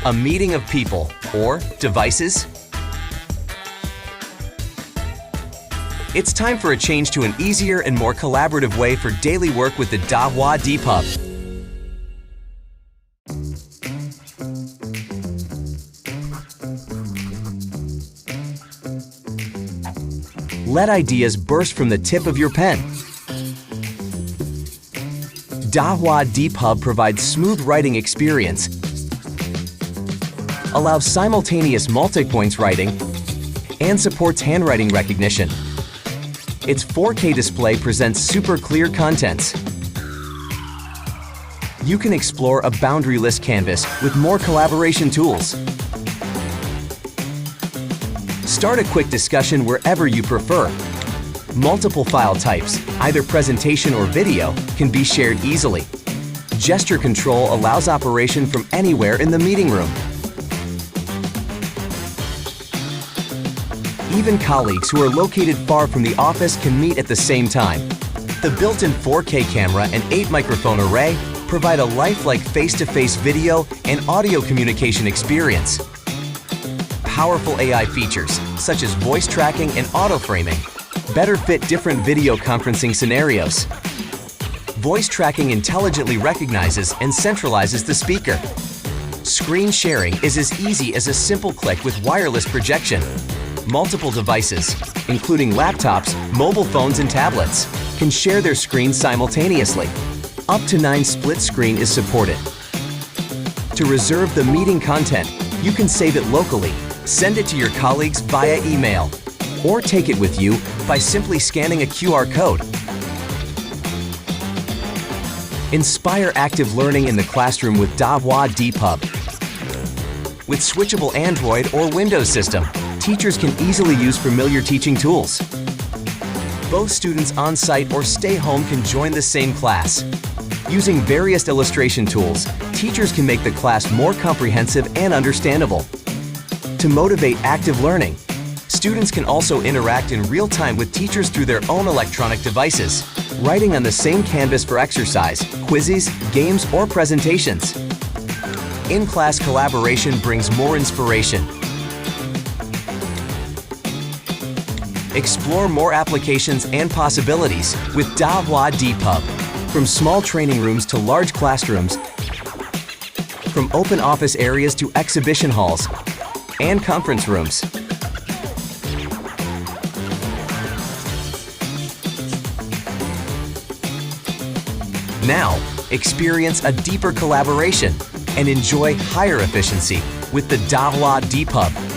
a meeting of people, or devices? It's time for a change to an easier and more collaborative way for daily work with the Dahua DPub. Let ideas burst from the tip of your pen. Dahua DPub provides smooth writing experience, allows simultaneous multi-points writing, and supports handwriting recognition. Its 4K display presents super clear contents. You can explore a boundaryless canvas with more collaboration tools. Start a quick discussion wherever you prefer. Multiple file types, either presentation or video, can be shared easily. Gesture control allows operation from anywhere in the meeting room. Even colleagues who are located far from the office can meet at the same time. The built-in 4K camera and 8-microphone array provide a lifelike face-to-face video and audio communication experience. Powerful AI features, such as voice tracking and auto-framing, better fit different video conferencing scenarios. Voice tracking intelligently recognizes and centralizes the speaker. Screen sharing is as easy as a simple click with wireless projection. Multiple devices, including laptops, mobile phones, and tablets, can share their screens simultaneously. Up to 9 split screen is supported. To reserve the meeting content, you can save it locally, send it to your colleagues via email, or take it with you by simply scanning a QR code. Inspire active learning in the classroom with Dahua DPub. With switchable Android or Windows system, teachers can easily use familiar teaching tools. Both students on-site or stay home can join the same class. Using various illustration tools, teachers can make the class more comprehensive and understandable. To motivate active learning, students can also interact in real time with teachers through their own electronic devices, writing on the same canvas for exercise, quizzes, games, or presentations. In-class collaboration brings more inspiration. Explore more applications and possibilities with Dahua DPub. From small training rooms to large classrooms, from open office areas to exhibition halls and conference rooms. Now, experience a deeper collaboration and enjoy higher efficiency with the Dahua DPub.